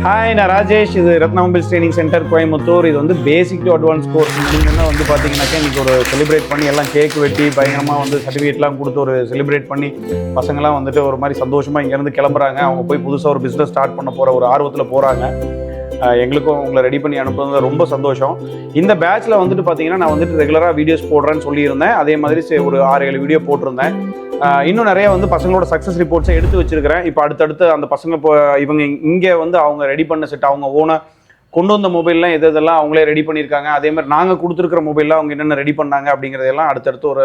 Hi, நான் ராஜேஷ். இது Ratna mobiles training centre Coimbatore. இது வந்து பேசிக் டு அட்வான்ஸ் கோர்ஸ். முடிஞ்சுன்னா வந்து பார்த்தீங்கன்னாக்கா இன்றைக்கி ஒரு செலிப்ரேட் பண்ணி எல்லாம் கேக் வெட்டி பயங்கரமாக வந்து சர்டிஃபிகேட்லாம் கொடுத்து ஒரு செலிப்ரேட் பண்ணி பசங்களாம் வந்துட்டு ஒரு மாதிரி சந்தோஷமாக இங்கேருந்து கிளம்புறாங்க. அவங்க போய் புதுசாக ஒரு பிஸ்னஸ் ஸ்டார்ட் பண்ண போகிற ஒரு ஆர்வத்தில் போகிறாங்க. எங்களுக்கும் உங்களை ரெடி பண்ணி அனுப்புறது ரொம்ப சந்தோஷம். இந்த பேட்சில் வந்துட்டு பார்த்தீங்கன்னா நான் வந்துட்டு ரெகுலராக வீடியோஸ் போடுறேன்னு சொல்லியிருந்தேன். அதே மாதிரி ஒரு 6-7 வீடியோ போட்டிருந்தேன். இன்னும் நிறைய வந்து பசங்களோட சக்ஸஸ் ரிப்போர்ட்ஸை எடுத்து வச்சிருக்கிறேன். இப்போ அடுத்தடுத்து அந்த பசங்க இப்போ இவங்க இங்கே வந்து அவங்க ரெடி பண்ண செட் அவங்க ஓனாக கொண்டு வந்த மொபைல்லாம் எதெல்லாம் அவங்களே ரெடி பண்ணியிருக்காங்க. அதே மாதிரி நாங்கள் கொடுத்துருக்கிற மொபைல்லாம் அவங்க என்னென்ன ரெடி பண்ணாங்க அப்படிங்கிறதெல்லாம் அடுத்தடுத்து ஒரு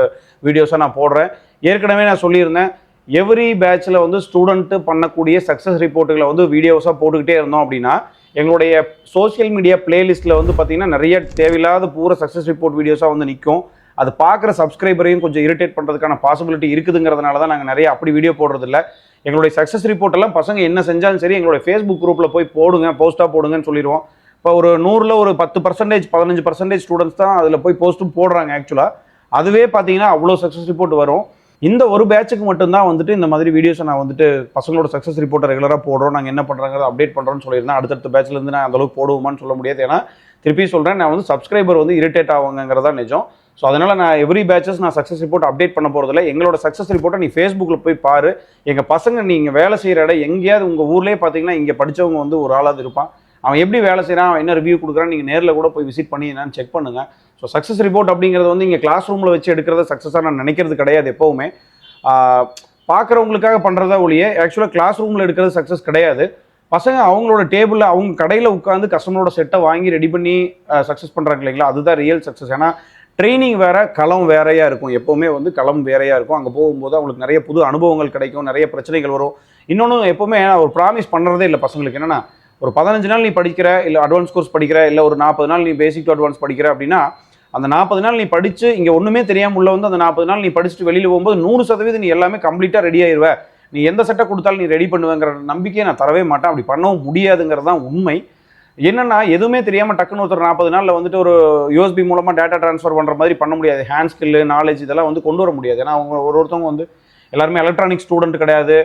வீடியோஸாக நான் போடுறேன். ஏற்கனவே நான் சொல்லியிருந்தேன், எவ்ரி பேட்சில் வந்து ஸ்டூடெண்ட்டு பண்ணக்கூடிய சக்ஸஸ் ரிப்போர்ட்டுகளை வந்து வீடியோஸாக போட்டுக்கிட்டே இருந்தோம் அப்படின்னா எங்களுடைய சோசியல் மீடியா பிளேலிஸ்ட்டில் வந்து பார்த்திங்கன்னா நிறைய தேவையில்லாத பூரா சக்ஸஸ் ரிப்போர்ட் வீடியோஸாக வந்து நிற்கும். அது பார்க்குற சப்ஸ்கிரைபரையும் கொஞ்சம் இரிட்டேட் பண்ணுறதுக்கான பாசிபிலிட்டி இருக்குதுங்கிறதுனால தான் நாங்கள் நிறைய அப்படி வீடியோ போடுறதில்ல. எங்களுடைய சக்ஸஸ் ரிப்போர்ட்டெல்லாம் பசங்க என்ன செஞ்சாலும் சரி எங்களுடைய ஃபேஸ்புக் குரூப்பில் போய் போடுங்க, போஸ்ட்டாக போடுங்கன்னு சொல்லிடுவோம். இப்போ ஒரு 100ல் ஒரு 10%, 15% ஸ்டூடெண்ட்ஸ் தான் அதில் போய் போஸ்ட்டும் போடுறாங்க. ஆக்சுவலாக அதுவே பார்த்தீங்கன்னா அவ்வளோ சக்ஸஸ் ரிப்போர்ட் வரும். இந்த ஒரு பேட்சுக்கு மட்டும்தான் வந்துட்டு இந்த மாதிரி வீடியோஸை நான் வந்துட்டு பசங்களோட சக்ஸஸ் ரிப்போர்ட்டை ரெகுலராக போடுறோம். நாங்கள் என்ன பண்ணுறாங்கிறத அப்டேட் பண்ணுறோன்னு சொல்லியிருந்தேன். அடுத்தடுத்த பேட்ச்லேருந்து நான் அந்தளவுக்கு போடுவோமான்னு சொல்ல முடியாது. ஏன்னா திருப்பி சொல்கிறேன், நான் வந்து சப்ஸ்கிரைபர் வந்து இரிட்டேட் ஆவாங்கிறதா நிஜம். ஸோ அதனால் நான் எவ்ரி பேட்சஸ் நான் சக்ஸஸ் ரிப்போர்ட் அப்டேட் பண்ண போகிறதில்ல. எங்களோட சக்ஸஸ் ரிப்போர்ட்டை நீ ஃபேஸ்புக்கில் போய் பாரு. எங்கள் பசங்க நீங்கள் வேலை செய்கிற இடம் எங்கேயாவது உங்கள் ஊர்லேயே பார்த்தீங்கன்னா இங்கே படித்தவங்க வந்து ஒரு ஆளாவது இருப்பான். அவன் எப்படி வேலை செய்கிறான், அவன் என்ன ரிவ்யூ கொடுக்குறான், நீங்கள் நேரில் கூட போய் விசிட் பண்ணி என்னன்னு செக் பண்ணுங்கள். ஸோ சக்ஸஸ் ரிப்போர்ட் அப்படிங்கிறது வந்து இங்கே கிளாஸ் ரூமில் வச்சு எடுக்கிறத சக்ஸஸாக நான் நினைக்கிறது கிடையாது. எப்போவுமே பார்க்குறவங்களுக்காக பண்ணுறதா ஒழிய ஆக்சுவலாக கிளாஸ் ரூமில் எடுக்கிறது சக்ஸஸ் கிடையாது. பசங்க அவங்களோட டேபிளில் அவங்க கடையில் உட்காந்து கஸ்டமரோட செட்டை வாங்கி ரெடி பண்ணி சக்ஸஸ் பண்ணுறாங்க இல்லைங்களா, அதுதான் ரியல் சக்ஸஸ். ஏன்னா ட்ரைனிங் வேறு, களம் வேறையாக இருக்கும். எப்போவுமே வந்து களம் வேறையாக இருக்கும். அங்கே போகும்போது அவங்களுக்கு நிறைய புது அனுபவங்கள் கிடைக்கும், நிறைய பிரச்சனைகள் வரும். இன்னொன்று எப்போவுமே ஒரு ப்ராமிஸ் பண்ணுறதே இல்லை பசங்களுக்கு. என்னென்னா ஒரு 15 நாள் நீ படிக்கிற, இல்லை அட்வான்ஸ் கோர்ஸ் படிக்கிற, இல்லை ஒரு 40 நாள் நீ பேசிக் டு அட்வான்ஸ் படிக்கிற அப்படின்னா அந்த 40 நாள் நீ படித்து இங்கே ஒன்றுமே தெரியாமல் உள்ள வந்து அந்த 40 நாள் நீ படிச்சுட்டு வெளியில் போகும்போது 100% நீ எல்லாமே கம்ப்ளீட்டாக ரெடி ஆயிடுவ. நீ எந்த செட்டை கொடுத்தாலும் நீ ரெடி பண்ணுவேங்கிற நம்பிக்கையை நான் தரவே மாட்டேன். அப்படி பண்ணவும் முடியாதுங்கிறது தான் உண்மை. என்னென்னா எதுவுமே தெரியாமல் டக்குன்னு ஒருத்தர் 40 நாளில் வந்துட்டு ஒரு யூஎஸ்பி மூலமாக டேட்டா ட்ரான்ஸ்ஃபர் பண்ணுற மாதிரி பண்ண முடியாது. ஹேண்ட் ஸ்கில்லு, நாலேஜ் இதெல்லாம் வந்து கொண்டு வர முடியாது. ஏன்னா அவங்க ஒருத்தவங்க வந்து எல்லாருமே எலக்ட்ரானிக் ஸ்டூடெண்ட் கிடையாது.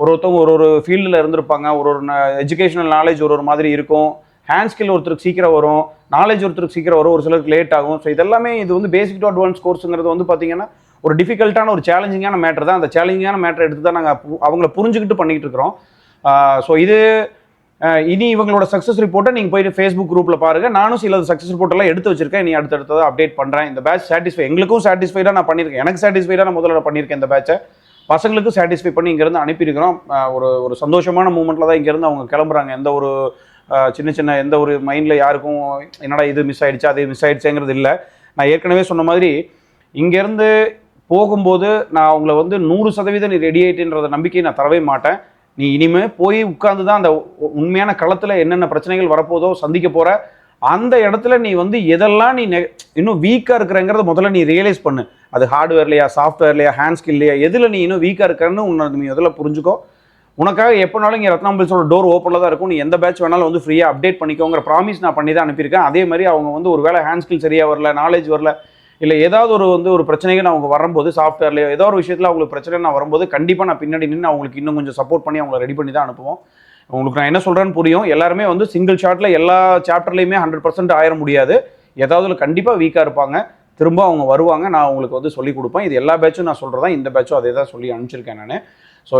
ஒருத்தவங்க ஒரு ஃபீல்டில் இருந்திருப்பாங்க. ஒரு எஜுகேஷனல் நாலேஜ் ஒரு மாதிரி இருக்கும். ஹேண்ட் ஸ்கில் ஒருத்தருக்கு சீக்கிரம் வரும், நாலேஜ் ஒருத்தருக்கு சீக்கிரம் வரும், ஒரு சிலருக்கு லேட் ஆகும். ஸோ இதெல்லாமே இது வந்து பேசிக் டு அட்வான்ஸ் கோர்ஸுங்கிறது வந்து பார்த்தீங்கன்னா ஒரு டிஃபிகல்ட்டான ஒரு சேலஞ்சிங்கான மேட்டர் தான். அந்த சேலஞ்சிங்கான மேட்டர் எடுத்து தான் நாங்கள் அவங்கள புரிஞ்சுக்கிட்டு பண்ணிக்கிட்டு இருக்கிறோம். ஸோ இது இனி இவங்களோட சக்ஸஸ் ரிப்போர்ட்டை நீங்கள் போயிட்டு ஃபேஸ்புக் குரூப்பில் பாருங்கள். நானும் சில சக்ஸஸ் ரிப்போர்ட்டெல்லாம் எடுத்து வச்சிருக்கேன். நீ அடுத்தடுத்ததாக அப்டேட் பண்ணுறேன். இந்த பேட்ச் சாட்டிஸ்ஃபை, எங்களுக்கும் சாட்டிஸ்ஃபைடாக நான் பண்ணியிருக்கேன். எனக்கு சாட்டிஸ்ஃபைடாக நான் முதல்ல பண்ணியிருக்கேன். இந்த பேட்சை பசங்களுக்கும் சாட்டிஸ்ஃபை பண்ணி இங்கேருந்து அனுப்பியிருக்கிறோம். ஒரு சந்தோஷமான மூமெண்ட்டில் தான் இங்கேருந்து அவங்க கிளம்புறாங்க. எந்த ஒரு சின்ன எந்த ஒரு மைண்டில் யாருக்கும் என்னடா இது மிஸ் ஆகிடுச்சா, அது மிஸ் ஆகிடுச்சேங்கிறது இல்லை. நான் ஏற்கனவே சொன்ன மாதிரி இங்கேருந்து போகும்போது நான் அவங்கள வந்து 100% நீ ரெடி ஆகிட்டுன்றத நம்பிக்கையை நான் தரவே மாட்டேன். நீ இனிமேல் போய் உட்காந்து தான் அந்த உண்மையான களத்தில் என்னென்ன பிரச்சனைகள் வரப்போதோ சந்திக்க போகிற அந்த இடத்துல நீ வந்து எதெல்லாம் நீ இன்னும் வீக்காக இருக்கிறங்கிறத முதல்ல நீ ரியலைஸ் பண்ணு. அது ஹார்ட்வேர்லையா, சாஃப்ட்வேர்லையா, ஹேண்ட் ஸ்கில்லையா, எதில் நீ இன்னும் வீக்காக இருக்கிறன்னு உன்னை நீ முதல்ல புரிஞ்சுக்கோ. உனக்காக எப்போனாலும் இங்கே ரத்னா மொபைல்ஸோட டோர் ஓப்பனில் தான் இருக்கும். நீ எந்த பேட்ச் வேணாலும் வந்து ஃப்ரீயாக அப்டேட் பண்ணிக்கோங்கிற ப்ராமிஸ் நான் பண்ணி தான் அனுப்பியிருக்கேன். அதே மாதிரி அவங்க வந்து ஒரு வேளை ஹேண்ட் ஸ்கில் சரியாக வரல, நாலேஜ் வரல, இல்லை ஏதாவது ஒரு பிரச்சனைகள் அவங்க வரும்போது சாஃப்ட்வேர்லையோ ஏதோ ஒரு விஷயத்தில் அவங்களுக்கு பிரச்சனை நான் வரும்போது கண்டிப்பாக நான் பின்னாடி நின்று அவங்களுக்கு இன்னும் கொஞ்சம் சப்போர்ட் பண்ணி அவங்கள ரெடி பண்ணி தான் அனுப்புவோம். உங்களுக்கு நான் என்ன சொல்கிறேன்னு புரியும். எல்லாருமே வந்து சிங்கிள் ஷாட்டில் எல்லா சாப்டர்லையுமே 100% ஆயிட முடியாது. ஏதாவது கண்டிப்பாக வீக்காக இருப்பாங்க. திரும்ப அவங்க வருவாங்க. நான் அவங்களுக்கு வந்து சொல்லிக் கொடுப்பேன். இது எல்லா பேட்சும் நான் சொல்கிறதா, இந்த பேட்சும் அதே தான் சொல்லி அனுப்பிச்சிருக்கேன் நான். ஸோ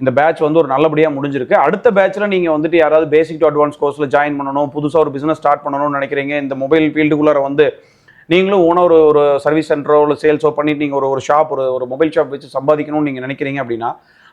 இந்த பேட்ச் வந்து ஒரு நல்லபடியாக முடிஞ்சிருக்கு. அடுத்த பேட்சில் நீங்கள் வந்துட்டு யாராவது பேசிக் டு அட்வான்ஸ் கோர்ஸில் ஜாயின் பண்ணணும், புதுசாக ஒரு பிஸ்னஸ் ஸ்டார்ட் பண்ணணும்னு நினைக்கிறீங்க, இந்த மொபைல் ஃபீல்டுக்குள்ளார வந்து நீங்களும் ஓனர் ஒரு சர்வீஸ் சென்டரோ இல்லை சேல்ஸோ பண்ணிட்டு நீங்கள் ஒரு ஷாப் ஒரு மொபைல் ஷாப் வச்சு சம்பாதிக்கணும்னு நீங்கள் நினைக்கிறீங்க அப்படின்னா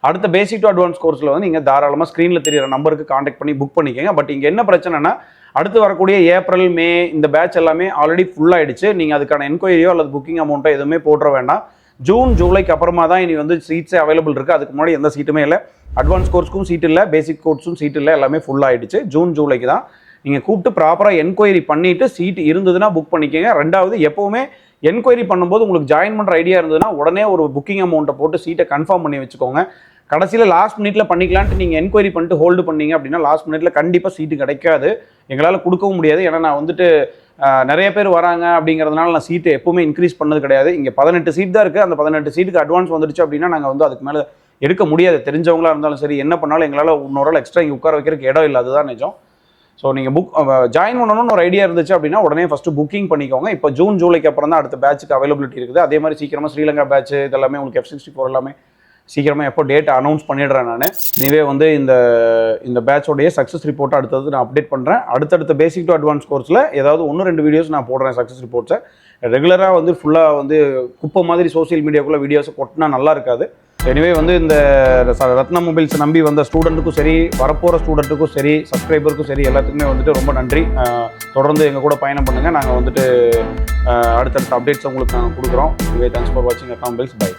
அடுத்த பேசிக் டு அட்வான்ஸ் கோர்ஸில் வந்து நீங்கள் தாராளமாக ஸ்க்ரீனில் தெரியிற நம்பருக்கு காண்டாக்ட் பண்ணி புக் பண்ணிக்கோங்க. பட் இங்கே என்ன பிரச்சனைனா அடுத்து வரக்கூடிய ஏப்ரல், மே இந்த பேட்ச் எல்லாமே ஆல்ரெடி ஃபுல்லாகிடுச்சு. நீங்கள் அதுக்கான என்கொயரியோ அல்லது புக்கிங் அமௌண்ட்டோ எதுவுமே போட்டுற வேண்டாம். ஜூன், ஜூலைக்கு அப்புறமா தான் இனி வந்து சீட்ஸே அவைலபிள் இருக்குது. அதுக்கு முன்னாடி எந்த சீட்டுமே இல்லை. அட்வான்ஸ் கோர்ஸ்க்கும் சீட் இல்லை, பேசிக் கோர்ஸும் சீட் இல்லை, எல்லாமே ஃபுல்லாகிடுச்சு. ஜூன், ஜூலைக்கு தான் நீங்கள் கூப்பிட்டு ப்ராப்பராக என்கொயரி பண்ணிவிட்டு சீட் இருந்ததுன்னா புக் பண்ணிக்கோங்க. ரெண்டாவது, எப்போவுமே என்கொயரி பண்ணும்போது உங்களுக்கு ஜாயின் பண்ணுற ஐடியா இருந்ததுன்னா உடனே ஒரு புக்கிங் அமௌண்ட்டை போட்டு சீட்டை கன்ஃபார்ம் பண்ணி வச்சுக்கோங்க. கடைசியில் லாஸ்ட் மினிட்ல பண்ணிக்கலான்ட்டு நீங்கள் என்கொயரி பண்ணிட்டு ஹோல்டு பண்ணீங்க அப்படின்னா லாஸ்ட் மினிட்ல கண்டிப்பாக சீட்டு கிடைக்காது. எங்களால் கொடுக்கவும் முடியாது. ஏன்னா நான் வந்துட்டு நிறைய பேர் வராங்க அப்படிங்கிறதுனால நான் சீட்டு எப்போவுமே இன்க்ரீஸ் பண்ணது கிடையாது. இங்கே 18 சீட் தான் இருக்குது. அந்த 18 சீட்டுக்கு அட்வான்ஸ் வந்துடுச்சு அப்படின்னா நாங்கள் வந்து அதுக்கு மேலே எடுக்க முடியாது. தெரிஞ்சவங்களா இருந்தாலும் சரி, என்ன பண்ணாலும் எங்களால் இன்னொரு ஆள் எக்ஸ்ட்ரா இங்கே உட்கார வைக்கிறதுக்கு இடம் இல்லை, அதுதான் நிஜம். ஸோ நீங்கள் ஜாயின் பண்ணணும்னு ஒரு ஐடியா இருந்துச்சு அப்படின்னா உடனே ஃபஸ்ட்டு புக்கிங் பண்ணிக்கோங்க. இப்போ ஜூன் ஜூலைக்கு அப்புறம் தான் அடுத்த பேட்சுக்கு அவைலபிலிட்டி இருக்குது. அதே மாதிரி சீக்கிரமாக ஸ்ரீலங்கா பேட்ச் இதெல்லாமே உங்களுக்கு F64 எல்லாமே சீக்கிரமாக எப்போ டேட் அனௌன்ஸ் பண்ணிடுறேன் நான். இதுவே வந்து இந்த பேட்சோடைய சக்ஸஸ் ரிப்போர்ட்டை அடுத்தது நான் அப்டேட் பண்ணுறேன். அடுத்தடுத்த பேசிக் டு அட்வான்ஸ் கோர்ஸில் ஏதாவது 1-2 வீடியோஸ் நான் போடுறேன் சக்ஸஸ் ரிப்போர்ட்ஸை. ரெகுலராக வந்து ஃபுல்லாக வந்து குப்பை மாதிரி சோசியல் மீடியாக்குள்ளே வீடியோஸை கொட்டினா நல்லா இருக்காது. எனிவே வந்து இந்த ரத்னா மொபைல்ஸ் நம்பி வந்த ஸ்டூடெண்ட்டுக்கும் சரி, வரப்போகிற ஸ்டூடெண்ட்டுக்கும் சரி, சப்ஸ்கிரைபருக்கும் சரி, எல்லாத்துக்குமே வந்துட்டு ரொம்ப நன்றி. தொடர்ந்து எங்கள் கூட பயணம் பண்ணுங்கள். நாங்கள் வந்துட்டு அடுத்தடுத்த அப்டேட்ஸ் உங்களுக்கு நாங்கள் கொடுக்குறோம். தேங்க்ஸ் ஃபார் வாட்சிங் ரத்னா மொபைல்ஸ். பை.